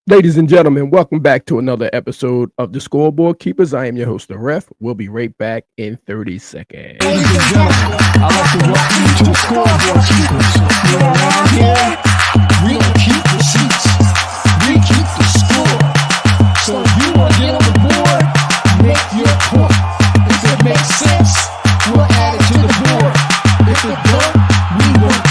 Ladies and gentlemen, welcome back to another episode of the Scoreboard Keepers. I am your host, the Ref. We'll be right back in 30 seconds. Ladies and gentlemen, I'd like to welcome you to the scoreboard keepers. You're around here, we don't keep the seats, we keep the score. So if you want to get on the board, make your point. If it makes sense, we'll add it to the board. If it don't, we won't.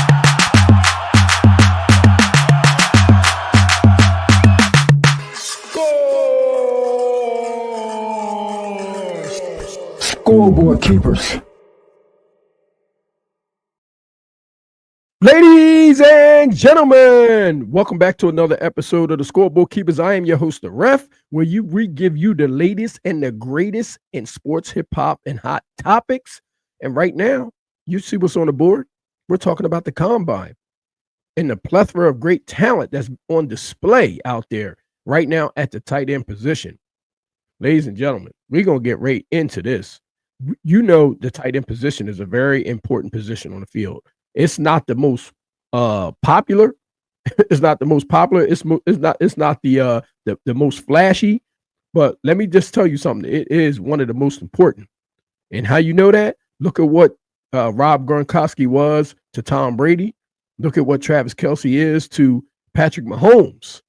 Scoreboard keepers. Ladies and gentlemen, welcome back to another episode of the Scoreboard Keepers. I am your host, the Ref, where we give you the latest and the greatest in sports, hip hop, and hot topics. And right now, you see what's on the board. We're talking about the combine and the plethora of great talent that's on display out there right now at the tight end position. Ladies and gentlemen, we're going to get right into this. You know, the tight end position is a very important position on the field. It's not the most popular. It's not the most popular. It's not the most flashy. But let me just tell you something. It is one of the most important. And how you know that? Look at what Rob Gronkowski was to Tom Brady. Look at what Travis Kelce is to Patrick Mahomes.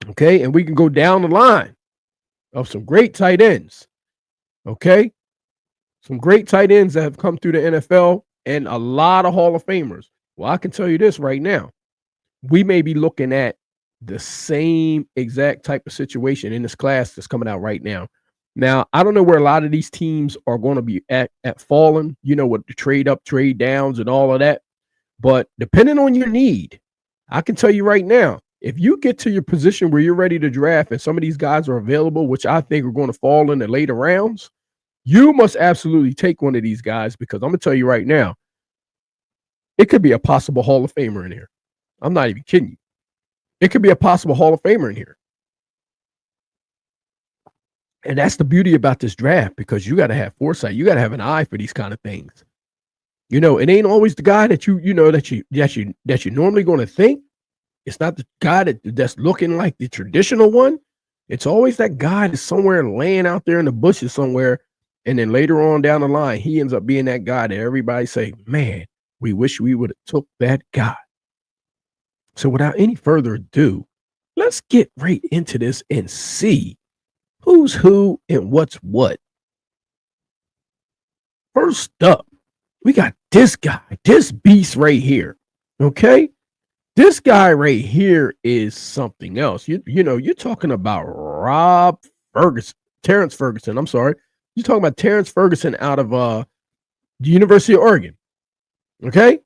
Okay, and we can go down the line of some great tight ends. Okay, some great tight ends that have come through the NFL and a lot of Hall of Famers. Well, I can tell you this right now. We may be looking at the same exact type of situation in this class that's coming out right now. Now, I don't know where a lot of these teams are going to be at falling, you know, with the trade up, trade downs, and all of that. But depending on your need, I can tell you right now, if you get to your position where you're ready to draft and some of these guys are available, which I think are going to fall in the later rounds, you must absolutely take one of these guys because I'm going to tell you right now, it could be a possible Hall of Famer in here. I'm not even kidding you. It could be a possible Hall of Famer in here. And that's the beauty about this draft because you got to have foresight. You got to have an eye for these kind of things. You know, it ain't always the guy that you normally going to think. It's not the guy that's looking like the traditional one. It's always that guy that's somewhere laying out there in the bushes somewhere. And then later on down the line, he ends up being that guy that everybody say, man, we wish we would have took that guy. So without any further ado, let's get right into this and see who's who and what's what. First up, we got this guy, this beast right here. Okay? This guy right here is something else. You know, you're talking about Terrence Ferguson. I'm sorry. You're talking about Terrence Ferguson out of the University of Oregon. Okay?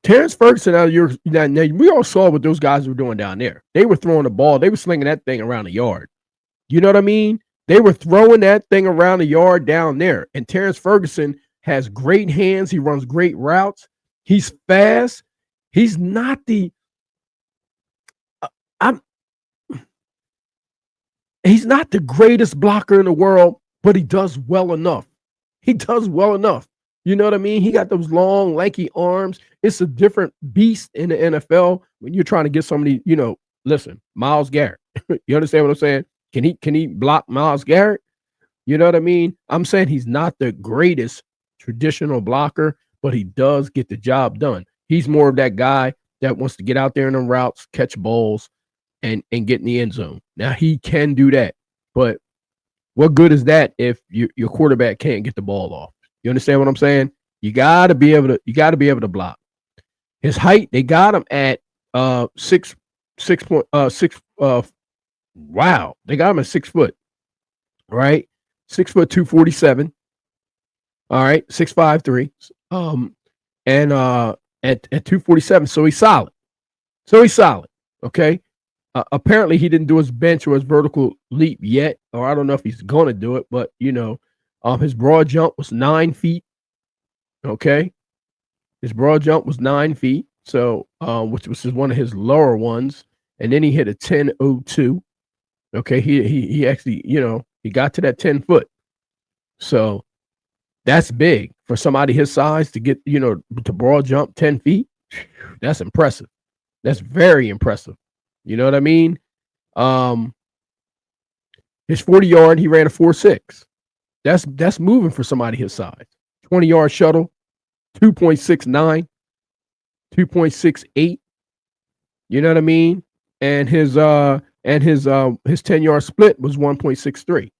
Terrence Ferguson out of your now, we all saw what those guys were doing down there. They were throwing the ball. They were slinging that thing around the yard. You know what I mean? They were throwing that thing around the yard down there. And Terrence Ferguson has great hands. He runs great routes. He's fast. He's not the he's not the greatest blocker in the world, but he does well enough. He does well enough. You know what I mean? He got those long, lanky arms. It's a different beast in the NFL when you're trying to get somebody, you know, listen, Myles Garrett. You understand what I'm saying? Can he block Myles Garrett? You know what I mean? I'm saying he's not the greatest traditional blocker, but he does get the job done. He's more of that guy that wants to get out there in the routes, catch balls, and get in the end zone. Now he can do that, but what good is that if your quarterback can't get the ball off? You understand what I'm saying? You gotta be able to block. His height, they got him at 6 wow, they got him at 6 foot. All right, 6 foot 247. All right, 6'5" 3. And at 247, so he's solid. Okay. Apparently, he didn't do his bench or his vertical leap yet, or I don't know if he's going to do it, but, you know, his broad jump was 9 feet. Okay. His broad jump was 9 feet, so which was one of his lower ones. And then he hit a 10.02. Okay. He actually, you know, he got to that 10 foot. So that's big for somebody his size to get, you know, to broad jump 10 feet. That's impressive. That's very impressive. You know what I mean? Um, his 40-yard, he ran a 4.6. That's moving for somebody his size. 20-yard shuttle, 2.69, 2.68. You know what I mean? And his 10-yard split was 1.63.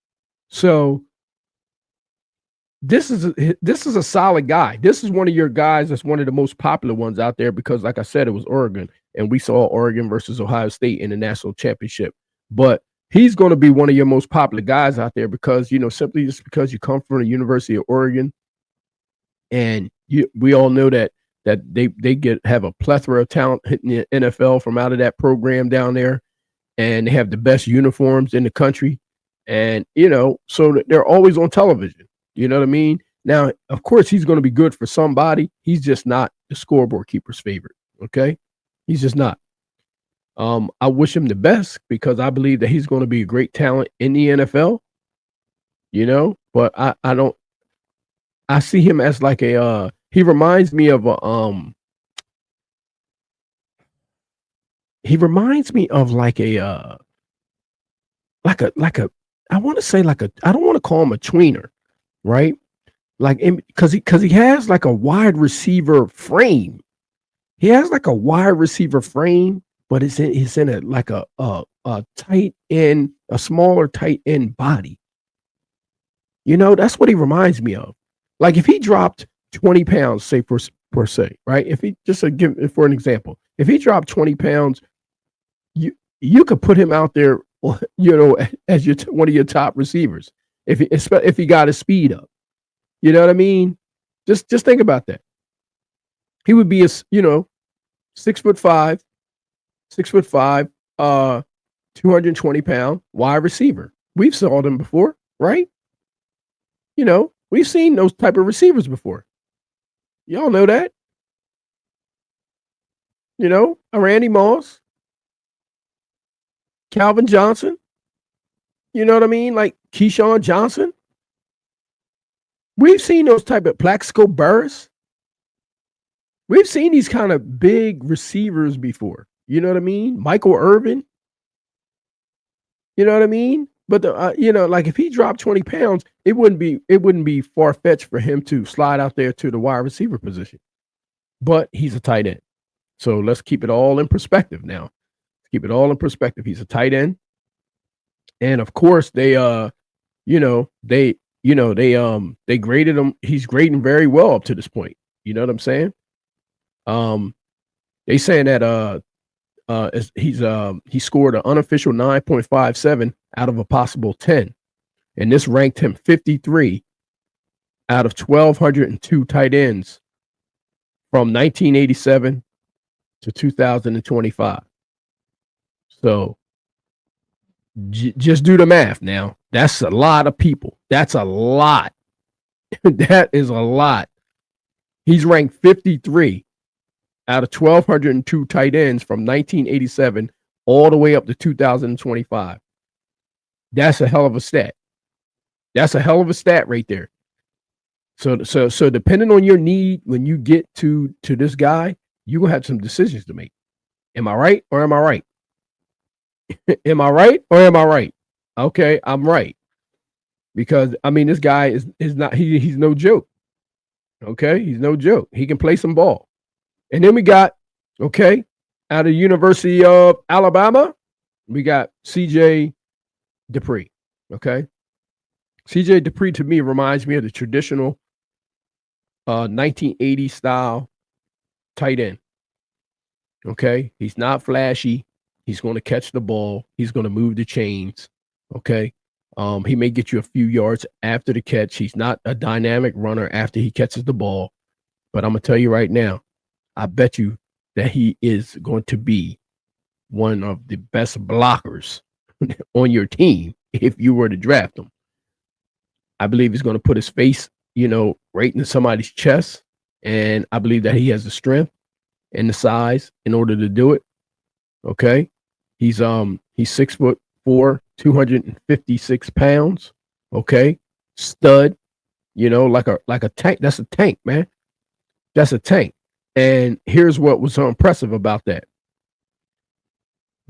So this is a solid guy. This is one of your guys that's one of the most popular ones out there because, like I said, it was Oregon, and we saw Oregon versus Ohio State in the national championship. But he's going to be one of your most popular guys out there because, simply just because you come from the University of Oregon, and we all know that they have a plethora of talent hitting the NFL from out of that program down there, and they have the best uniforms in the country, and so they're always on television. You know what I mean? Now, of course, he's going to be good for somebody. He's just not the scoreboard keeper's favorite. Okay, he's just not. I wish him the best because I believe that he's going to be a great talent in the NFL. But I don't. I see him as like a. He reminds me of a. He reminds me of like a. Like a. I want to say like a. I don't want to call him a tweener, right? Like because he has like a wide receiver frame. He has like a wide receiver frame, but it's in a like a tight end, a smaller tight end body. That's what he reminds me of. Like if he dropped 20 pounds, say per se, right? If he just give for an example, if he dropped 20 pounds, you could put him out there, as one of your top receivers if he got his speed up. You know what I mean? Just think about that. He would be 6'5", 220-pound wide receiver. We've saw them before, right? We've seen those type of receivers before. Y'all know that. A Randy Moss, Calvin Johnson. You know what I mean? Like Keyshawn Johnson. We've seen those type of Plaxico Burress. We've seen these kind of big receivers before. You know what I mean? Michael Irvin. You know what I mean? But like if he dropped 20 pounds, it wouldn't be far fetched for him to slide out there to the wide receiver position. But he's a tight end, so let's keep it all in perspective now. Keep it all in perspective. He's a tight end, and of course they they graded him. He's grading very well up to this point. You know what I'm saying? They saying that he scored an unofficial 9.57 out of a possible 10, and this ranked him 53 out of 1,202 tight ends from 1987 to 2025. So just do the math now. That's a lot of people. That's a lot. That is a lot. He's ranked 53 out of 1,202 tight ends from 1987 all the way up to 2025. That's a hell of a stat. That's a hell of a stat right there. So depending on your need, when you get to this guy, you're going to have some decisions to make. Am I right or am I right? Am I right or am I right? Okay, I'm right. Because, this guy is not, he's no joke. Okay, he's no joke. He can play some ball. And then we got, out of the University of Alabama, we got C.J. Dupree. Okay. C.J. Dupree to me reminds me of the traditional 1980 style tight end. Okay. He's not flashy. He's going to catch the ball. He's going to move the chains. Okay. He may get you a few yards after the catch. He's not a dynamic runner after he catches the ball. But I'm going to tell you right now, I bet you that he is going to be one of the best blockers on your team if you were to draft him. I believe he's going to put his face, right into somebody's chest. And I believe that he has the strength and the size in order to do it. Okay. He's 6'4", 256 pounds. Okay. Stud, like a tank. That's a tank, man. That's a tank. And here's what was so impressive about that.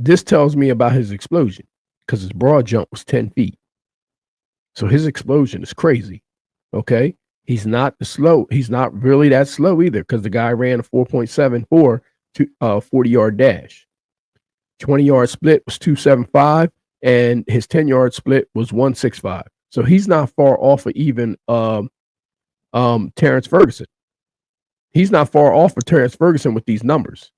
this tells me about his explosion because his broad jump was 10 feet. So his explosion is crazy. Okay. He's not slow. He's not really that slow either because the guy ran a 4.74 to 40-yard dash. 20-yard split was 2.75, and his 10-yard split was 1.65. So he's not far off of even Terrence Ferguson. He's not far off of Terrence Ferguson with these numbers.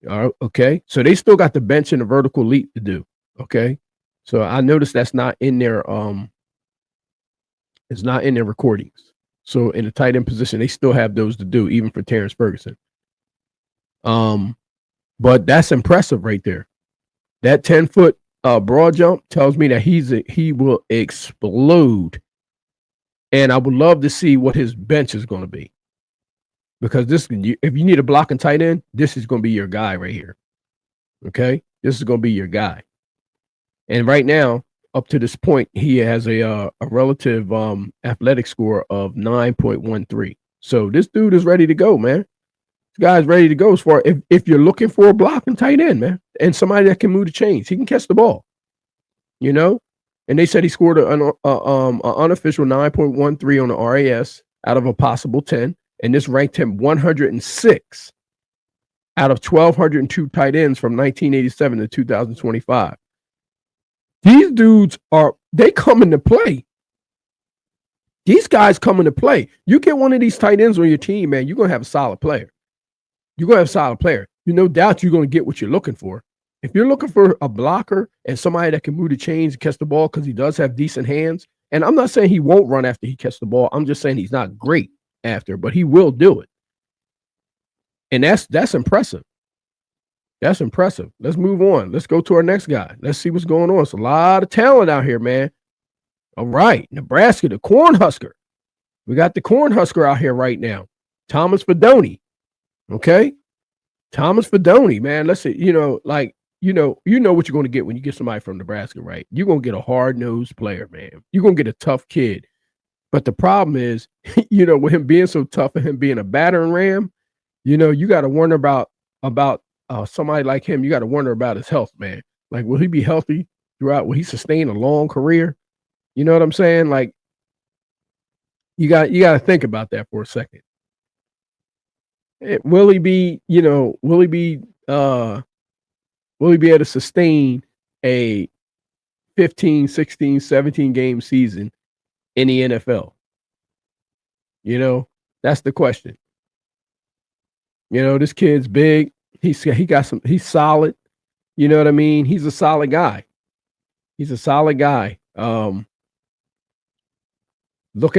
Okay. So they still got the bench and the vertical leap to do. Okay. So I noticed that's not in their it's not in their recordings. So in the tight end position, they still have those to do, even for Terrence Ferguson. But that's impressive right there. That 10-foot broad jump tells me that he will explode. And I would love to see what his bench is going to be. Because if you need a blocking tight end, this is going to be your guy right here. Okay? This is going to be your guy. And right now, up to this point, he has a relative athletic score of 9.13. So this dude is ready to go, man. This guy's ready to go as far if you're looking for a blocking tight end, man, and somebody that can move the chains. He can catch the ball. You know? And they said he scored an unofficial 9.13 on the RAS out of a possible 10. And this ranked him 106 out of 1,202 tight ends from 1987 to 2025. These dudes they come into play. These guys come into play. You get one of these tight ends on your team, man, you're going to have a solid player. You're going to have a solid player. No doubt you're going to get what you're looking for. If you're looking for a blocker and somebody that can move the chains and catch the ball because he does have decent hands, and I'm not saying he won't run after he catches the ball. I'm just saying he's not great after, but he will do it. And that's impressive. That's impressive. Let's move on. Let's go to our next guy. Let's see what's going on. It's a lot of talent out here, man. All right. Nebraska, the Cornhusker. We got the Cornhusker out here right now. Thomas Fidone. Okay. Thomas Fidone, man. Let's say, you know what you're going to get when you get somebody from Nebraska, right? You're going to get a hard-nosed player, man. You're going to get a tough kid. But the problem is, with him being so tough and him being a battering ram, you got to wonder about somebody like him. You got to wonder about his health, man. Like, will he be healthy throughout? Will he sustain a long career? You know what I'm saying? Like, you got to think about that for a second. Will he be able to sustain a 15, 16, 17 game season in the NFL? That's the question. This kid's big. He's solid. You know what I mean? He's a solid guy. Looking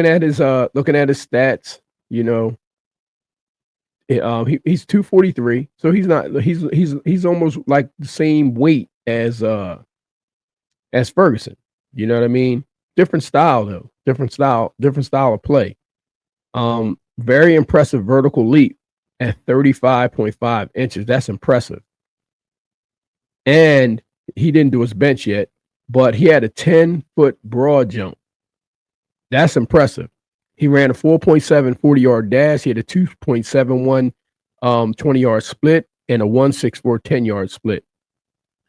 at his stats, he's 243. So he's almost like the same weight as Ferguson. You know what I mean? Different style though. Different style of play. Very impressive vertical leap at 35.5 inches. That's impressive. And he didn't do his bench yet, but he had a 10-foot broad jump. That's impressive. He ran a 4.7 40-yard dash. He had a 2.71 20-yard split and a 1.64 10-yard split.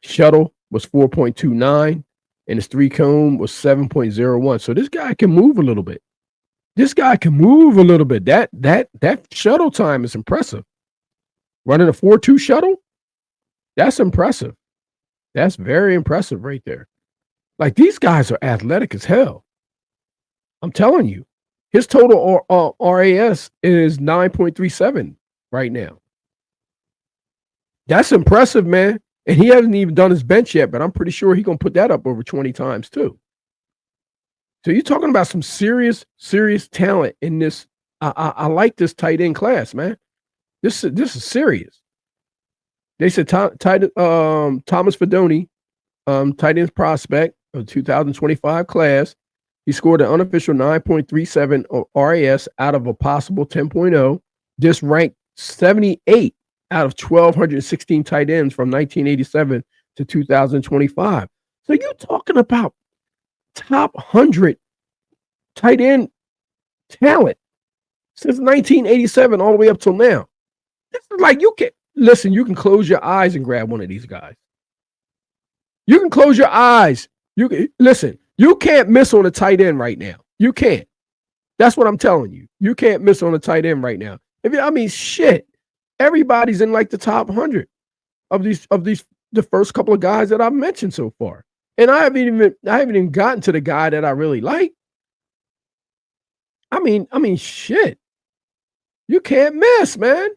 Shuttle was 4.29 and his three cone was 7.01. So this guy can move a little bit. That shuttle time is impressive. Running a 4.2 shuttle, that's impressive. That's very impressive right there. Like, these guys are athletic as hell. I'm telling you. His total RAS is 9.37 right now. That's impressive, man. And he hasn't even done his bench yet, but I'm pretty sure he's going to put that up over 20 times too. So you're talking about some serious talent in this. I like this tight end class, man. This is serious. They said Thomas Fidone, tight end prospect of 2025 class. He scored an unofficial 9.37 RAS out of a possible 10.0. This ranked 78 out of 1,216 tight ends from 1987 to 2025. So you're talking about top 100 tight end talent since 1987 all the way up till now. This is like, listen, you can close your eyes and grab one of these guys. You can close your eyes. Listen, you can't miss on a tight end right now. You can't. That's what I'm telling you. You can't miss on a tight end right now. Shit. Everybody's in like the top 100 of these the first couple of guys that I've mentioned so far. And I haven't even gotten to the guy that I really like. Shit. You can't miss, man.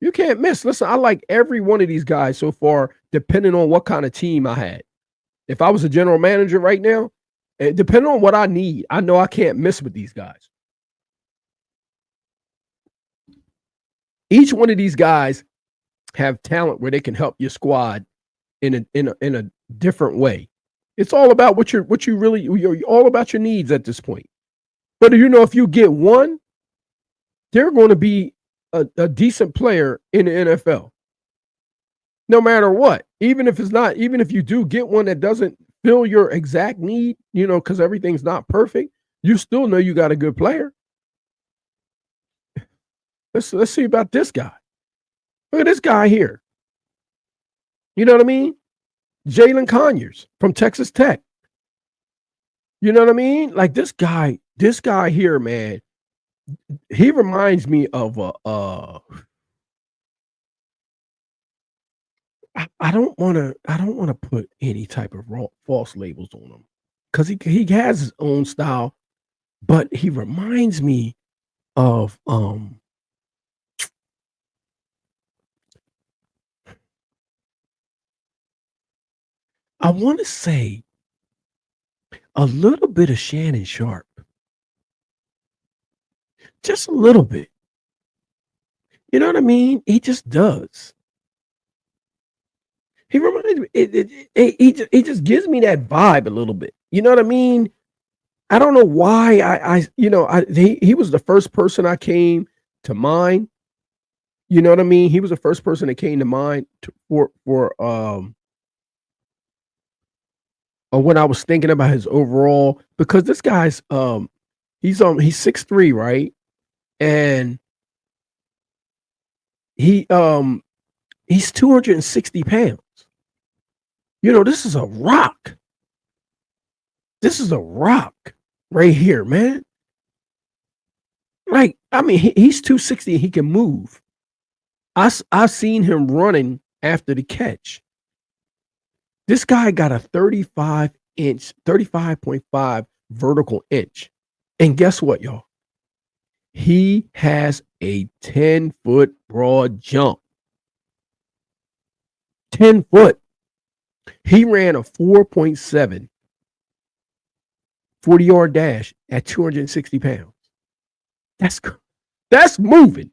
You can't miss. Listen, I like every one of these guys so far, depending on what kind of team I had. If I was a general manager right now, depending on what I need, I know I can't miss with these guys. Each one of these guys have talent where they can help your squad in a different way. It's all about you're all about your needs at this point. But if you get one, they're going to be a decent player in the NFL. No matter what, even if you do get one that doesn't fill your exact need, because everything's not perfect, you still know you got a good player. Let's see about this guy. Look at this guy here. You know what I mean? Jalen Conyers from Texas Tech. You know what I mean? Like this guy here, man, he reminds me of I don't want to put any type of false labels on him because he has his own style, but he reminds me of I want to say a little bit of Shannon Sharp. Just a little bit. You know what I mean? He just does. He reminds me. He just gives me that vibe a little bit. You know what I mean? I don't know why he was the first person I came to mind. You know what I mean? He was the first person that came to mind for when I was thinking about his overall, because this guy's he's 6'3", right? And he's 260 pounds. This is a rock. This is a rock right here, man. Like, he's 260 and he can move. I've seen him running after the catch. This guy got a 35.5 vertical inch. And guess what, y'all? He has a 10-foot broad jump. 10 foot. He ran a 4.7 40-yard dash at 260 pounds. That's moving.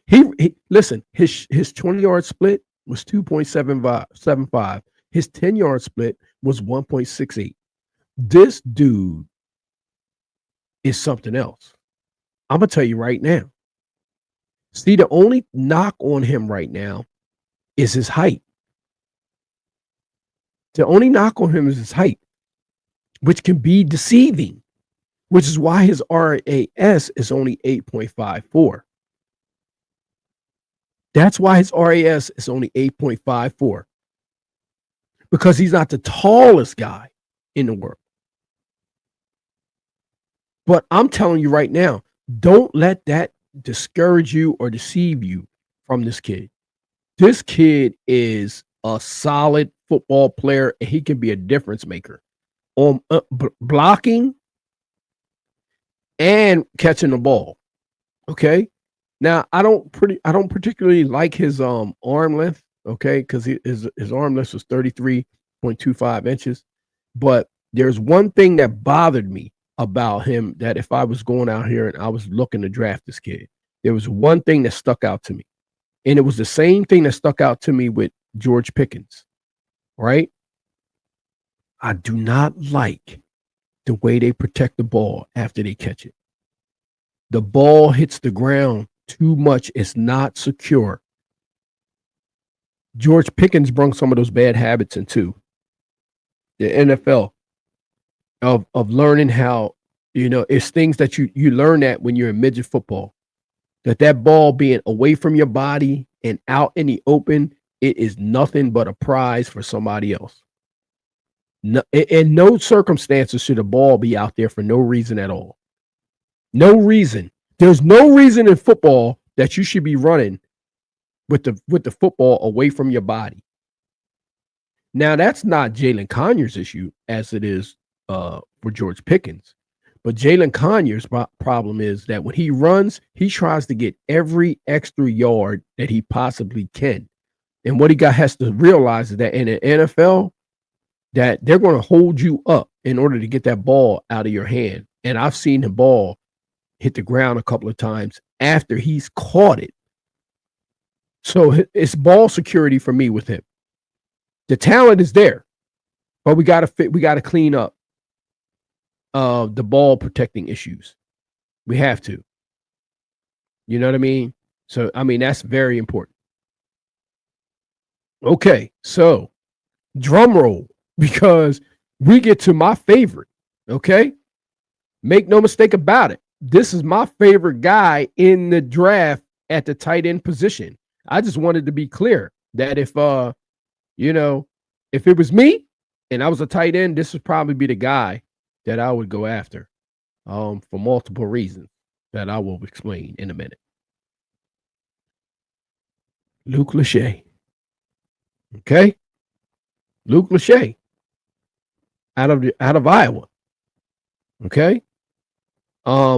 He listen, his 20-yard split was 2.75. His 10-yard split was 1.68. This dude is something else. I'm going to tell you right now. See, the only knock on him right now is his height. The only knock on him is his height, which can be deceiving, which is why his RAS is only 8.54. That's why his RAS is only 8.54. Because he's not the tallest guy in the world. But I'm telling you right now, don't let that discourage you or deceive you from this kid. This kid is a solid football player, and he can be a difference maker on blocking and catching the ball. Okay. Now I don't particularly like his arm length. Okay, because his arm length was 33.25 inches. But there's one thing that bothered me about him, that if I was going out here and I was looking to draft this kid, there was one thing that stuck out to me. And it was the same thing that stuck out to me with George Pickens, right? I do not like the way they protect the ball after they catch it. The ball hits the ground too much. It's not secure. George Pickens brought some of those bad habits into the NFL of learning how, it's things that you learn that when you're in midget football. that ball being away from your body and out in the open, it is nothing but a prize for somebody else. No, in no circumstances should a ball be out there for no reason at all. No reason. There's no reason in football that you should be running with the football away from your body. Now, that's not Jalen Conyers' issue as it is for George Pickens. But Jalen Conyers' problem is that when he runs, he tries to get every extra yard that he possibly can. And what he has to realize is that in the NFL, that they're going to hold you up in order to get that ball out of your hand. And I've seen the ball hit the ground a couple of times after he's caught it. So it's ball security for me with him. The talent is there, but we got to clean up the ball protecting issues. We have to. You know what I mean? So, I mean, that's very important. Okay, so drum roll, because we get to my favorite, okay? Make no mistake about it. This is my favorite guy in the draft at the tight end position. I just wanted to be clear that if if it was me and I was a tight end, this would probably be the guy that I would go after for multiple reasons that I will explain in a minute. Luke Lachey. Okay? Luke Lachey out of Iowa. Okay? I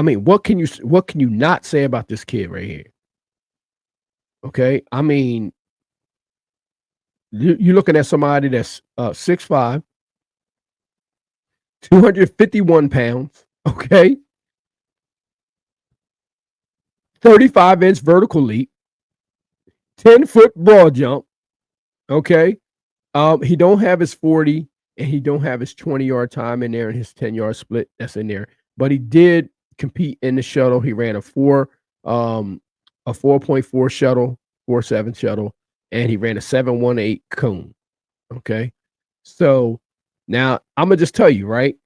mean, what can you not say about this kid right here? Okay? I mean, you're looking at somebody that's 6'5", 251 pounds, okay? 35-inch vertical leap, 10-foot broad jump, okay? He don't have his 40 and he don't have his 20-yard time in there and his 10-yard split that's in there. But he did compete in the shuttle. He ran a 4.4 shuttle, 4.7 shuttle, and he ran a 7.18 cone. Okay. So now I'm gonna just tell you, right?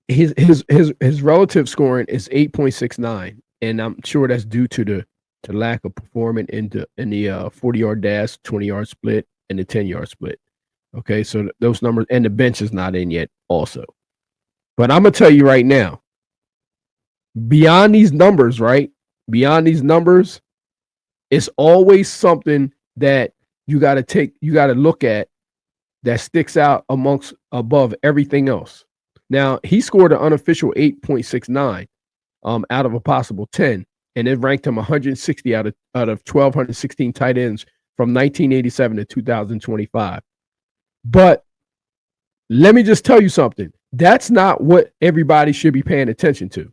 His relative scoring is 8.69, and I'm sure that's due to the lack of performance in the 40-yard dash, 20-yard split, and the 10-yard split. Okay, so those numbers, and the bench is not in yet also. But I'm gonna tell you right now, beyond these numbers, right? Beyond these numbers, it's always something that you got to look at that sticks out above everything else. Now, he scored an unofficial 8.69 out of a possible 10, and it ranked him 160 out of 1,216 tight ends from 1987 to 2025. But let me just tell you something. That's not what everybody should be paying attention to.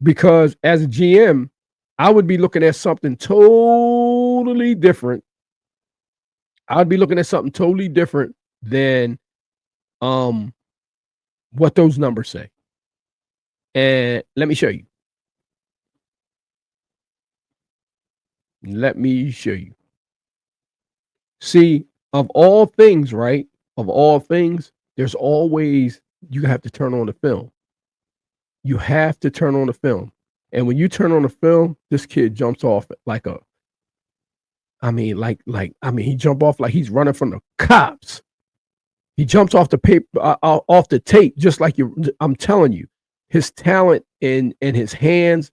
Because as a GM, I would be looking at something totally different. I'd be looking at something totally different than what those numbers say. And let me show you. Let me show you. See, of all things, right? Of all things, there's always, you have to turn on the film. You have to turn on the film. And when you turn on the film, this kid jumps off like he jumped off like he's running from the cops. He jumps off the paper, off the tape, just like I'm telling you, his talent in his hands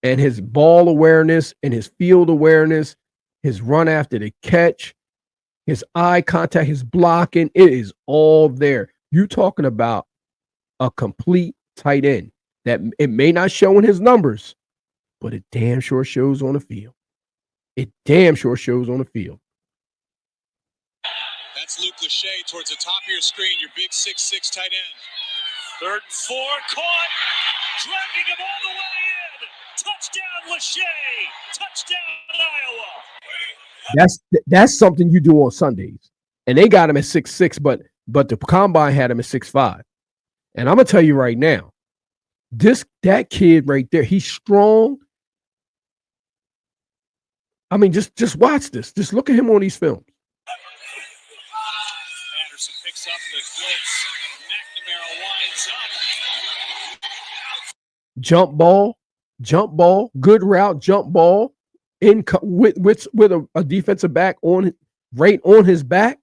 and his ball awareness and his field awareness, his run after the catch, his eye contact, his blocking, it is all there. You're talking about a complete tight end that it may not show in his numbers, but it damn sure shows on the field. It damn sure shows on the field. That's Luke Lachey towards the top of your screen, your big 6'6" tight end. 3rd and 4, caught, dragging him all the way in. Touchdown, Lachey. Touchdown, Iowa. That's something you do on Sundays. And they got him at 6'6", but the combine had him at 6'5". And I'm gonna tell you right now, that kid right there, he's strong. I mean, just watch this. Just look at him on these films. Anderson picks up the blitz. McNamara wide jump ball, good route, jump ball, with a defensive back right on his back.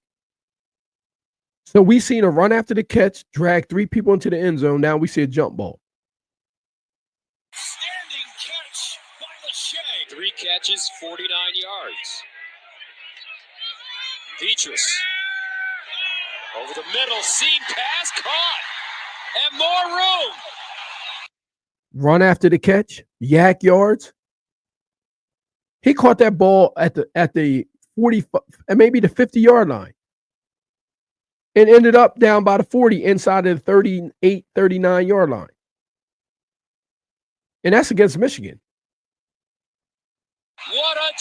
So we seen a run after the catch, drag 3 people into the end zone. Now we see a jump ball. Standing catch by Lachey. 3 catches, 49 yards. Petrus over the middle, seam pass, caught, and more room. Run after the catch, yak yards. He caught that ball at the 40 and maybe the 50-yard line. And ended up down by the 40 inside of the 38, 39-yard line. And that's against Michigan. What a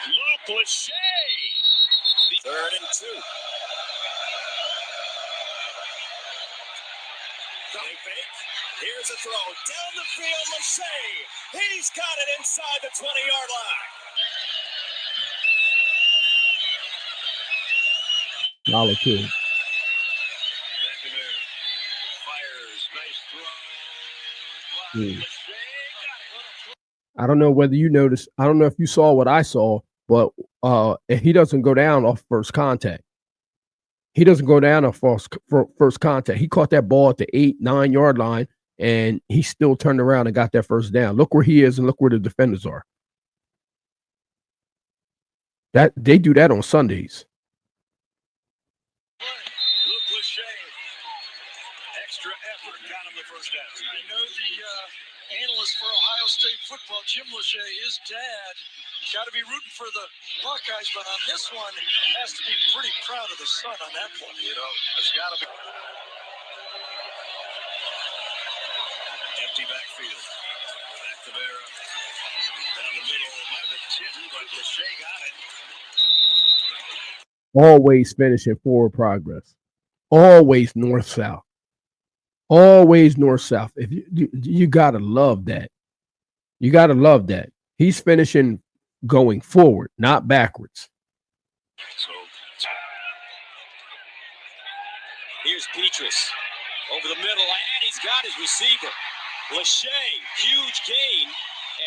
Luke Lachey. 3rd and 2. Here's a throw down the field. Lachey. He's got it inside the 20-yard line. Solid kid. Fires. Nice throw. I don't know whether you noticed. I don't know if you saw what I saw, but he doesn't go down off first contact. He doesn't go down off first contact. He caught that ball at the 8, 9-yard line, and he still turned around and got that first down. Look where he is and look where the defenders are. That they do that on Sundays. Luke Lachey. Extra effort got him the first down. I know the analyst for Ohio State football, Jim Lachey, his dad, got to be rooting for the Buckeyes, but on this one, has to be pretty proud of the son on that one. You know, it's got to be. Empty backfield. McNamara down the middle. Might have been Chinton, but Lachey got it. Always finishing forward progress. Always north-south. Always north-south. If you gotta love that. You gotta love that. He's finishing going forward, not backwards. So here's Petrus over the middle, and he's got his receiver. Lachey, huge gain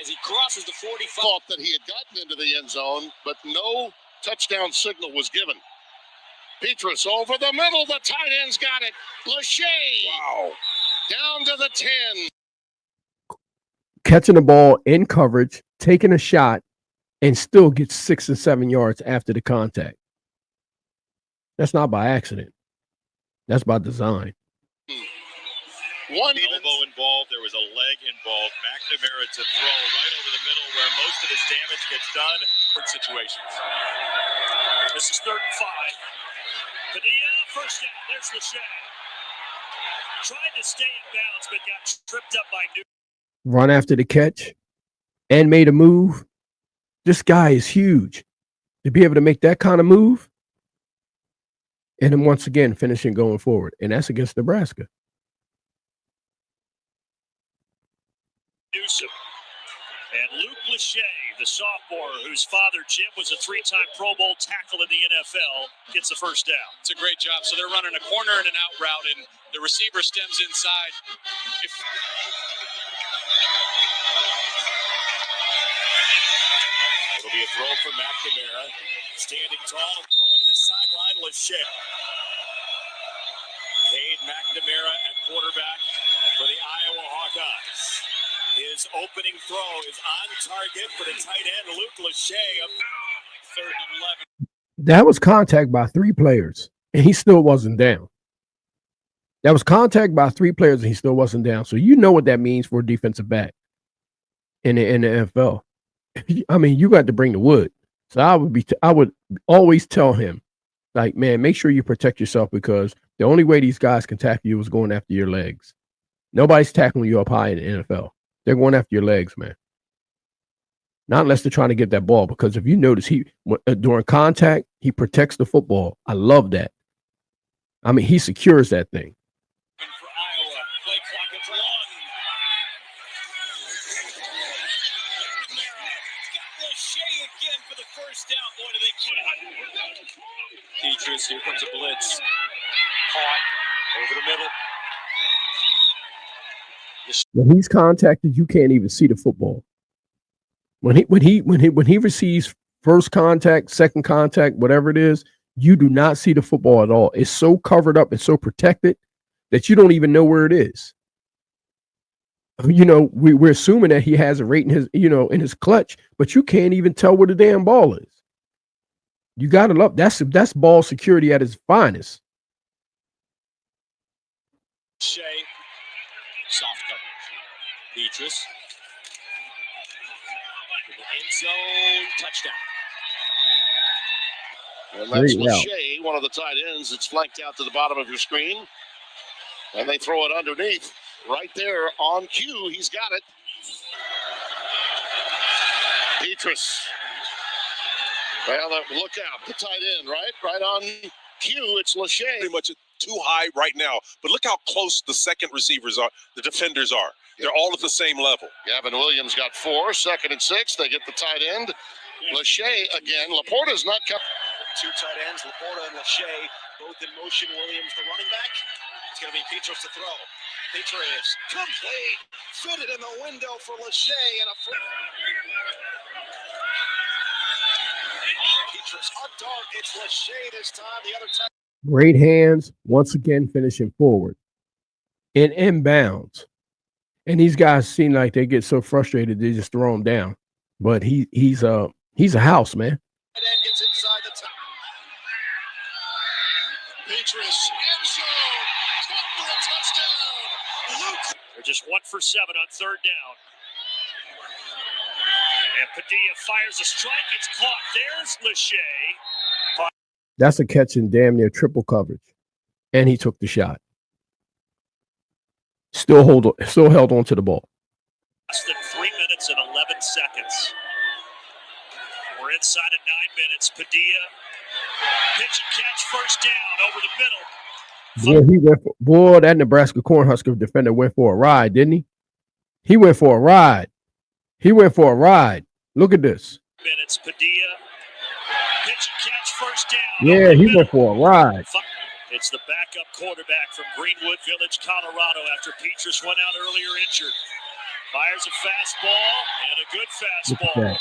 as he crosses the 45. Thought that he had gotten into the end zone, but no touchdown signal was given. Petrus over the middle, the tight end's got it. Lachey, wow, down to the 10. Catching the ball in coverage, taking a shot, and still gets 6 and 7 yards after the contact. That's not by accident. That's by design. One elbow involved. There was a leg involved. McNamara to throw right over the middle where most of his damage gets done. Situations. This is 3rd and 5. Padilla, first down. There's Lachey. Tried to stay in bounds, but got tripped up by New. Run after the catch and made a move. This guy is huge. To be able to make that kind of move, and then once again finishing going forward, and that's against Nebraska. Newsom. And Luke Lachey, the sophomore whose father, Jim, was a 3-time Pro Bowl tackle in the NFL, gets the first down. It's a great job. So they're running a corner and an out route, and the receiver stems inside. It'll be a throw from McNamara. Standing tall, throwing to the sideline, Lachey. Cade McNamara at quarterback for the Iowa Hawkeyes. His opening throw is on target for the tight end, Luke Lachey, of 3rd and 11. That was contact by 3 players, and he still wasn't down. That was contact by 3 players, and he still wasn't down. So you know what that means for a defensive back in the NFL. I mean, you got to bring the wood. So I would always tell him, like, man, make sure you protect yourself, because the only way these guys can tackle you is going after your legs. Nobody's tackling you up high in the NFL. They're going after your legs, man. Not unless they're trying to get that ball, because if you notice, during contact, he protects the football. I love that. I mean, he secures that thing. For Iowa, play clock at 1. Got Lachey again for the first down. Boy, do they get it. Petrus, here comes a blitz. Caught over the middle. When he's contacted, you can't even see the football. When he receives first contact, second contact, whatever it is, you do not see the football at all. It's so covered up and so protected that you don't even know where it is. You know, we're assuming that he has it right in his, in his clutch, but you can't even tell where the damn ball is. You got to love that's ball security at its finest. Lachey, soft coverage. Petrus. End zone touchdown. And that's Great route. Lachey, one of the tight ends. It's flanked out to the bottom of your screen. And they throw it underneath. Right there on cue. He's got it. Petrus. Well, look out. The tight end, right? Right on cue. It's Lachey. Pretty much too high right now. But look how close the second receivers are, the defenders are. They're all at the same level. Gavin Williams got 4, 2nd and 6. They get the tight end. Lachey again. Laporta's not coming. Two tight ends, Laporta and Lachey, both in motion. Williams, the running back. It's going to be Petrus to throw. Petrus, complete. Fitted in the window for Lachey and a Petrus, a dart. It's Lachey this time. The other time. Great hands, once again finishing forward. In inbounds. And these guys seem like they get so frustrated they just throw him down. But he's a house, man. And then gets inside the top. Petrus, end zone, caught for a touchdown. Luke. They're just 1 for 7 on third down. And Padilla fires a strike. It's caught. There's Lachey. That's a catch in damn near triple coverage. And he took the shot. Still held on to the ball. Less than 3 minutes and 11 seconds. We're inside of 9 minutes. Padilla, pitch and catch, first down over the middle. That Nebraska Cornhusker defender went for a ride, didn't he? He went for a ride. Look at this. Minutes, Padilla, pitch and catch, first down. Yeah, he went for a ride. It's the backup quarterback from Greenwood Village, Colorado, after Petrus went out earlier injured. Fires a fastball and a good fastball.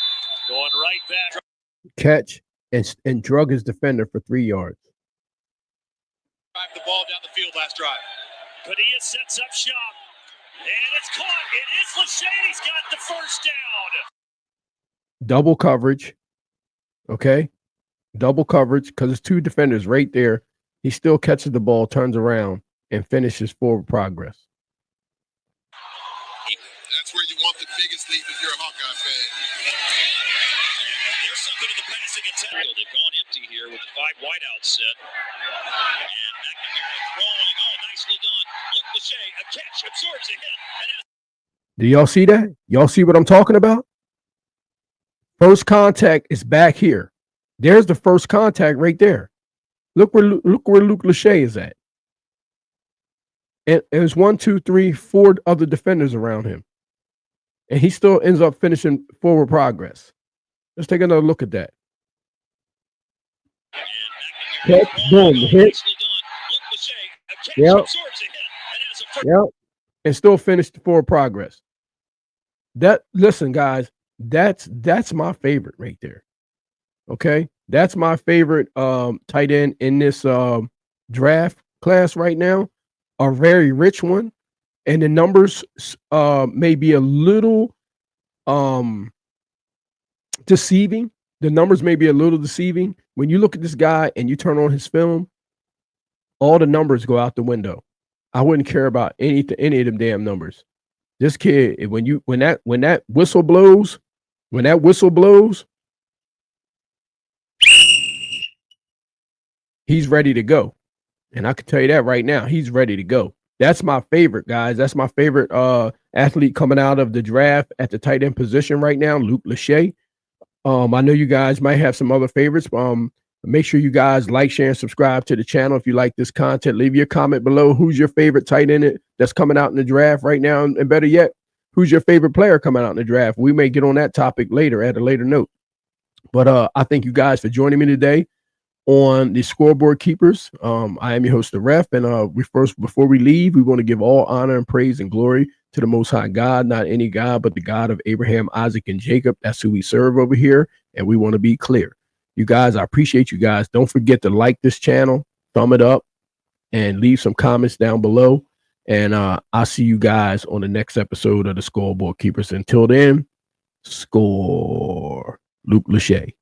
Going right back. Catch and drug his defender for 3 yards. Drive the ball down the field last drive. Padilla sets up shop. And it's caught. It is Lachey. He's got the first down. Double coverage. Okay. Double coverage because it's 2 defenders right there. He still catches the ball, turns around, and finishes forward progress. That's where you want the biggest leap if you're a Hawkeye fan. There's something in the passing attempt. They've gone empty here with the 5 wideout set. And McNamara throwing. Oh, nicely done. Look, Lachey, a catch, absorbs a hit. Do y'all see that? Y'all see what I'm talking about? First contact is back here. There's the first contact right there. Look where Luke Lachey is at. And there's 1, 2, 3, 4 other defenders around him. And he still ends up finishing forward progress. Let's take another look at that. Catch, boom, hit. Yep. Yep. And still finished forward progress. Listen, guys, that's my favorite right there. Okay. That's my favorite tight end in this draft class right now. A very rich one. And the numbers may be a little deceiving. The numbers may be a little deceiving. When you look at this guy and you turn on his film, all the numbers go out the window. I wouldn't care about any of them damn numbers. This kid, when that whistle blows, he's ready to go. And I can tell you that right now, he's ready to go. That's my favorite, guys. That's my favorite athlete coming out of the draft at the tight end position right now, Luke Lachey. I know you guys might have some other favorites. Make sure you guys like, share, and subscribe to the channel if you like this content. Leave your comment below. Who's your favorite tight end that's coming out in the draft right now? And better yet, who's your favorite player coming out in the draft? We may get on that topic later at a later note. But I thank you guys for joining me today on the Scoreboard Keepers. I am your host, the Ref, and before we leave, we want to give all honor and praise and glory to the Most High God, not any God, but the God of Abraham, Isaac, and Jacob. That's who we serve over here, and we want to be clear. You guys, I appreciate you guys. Don't forget to like this channel, thumb it up, and leave some comments down below. And I'll see you guys on the next episode of the Scoreboard Keepers. Until then, score. Luke Lachey.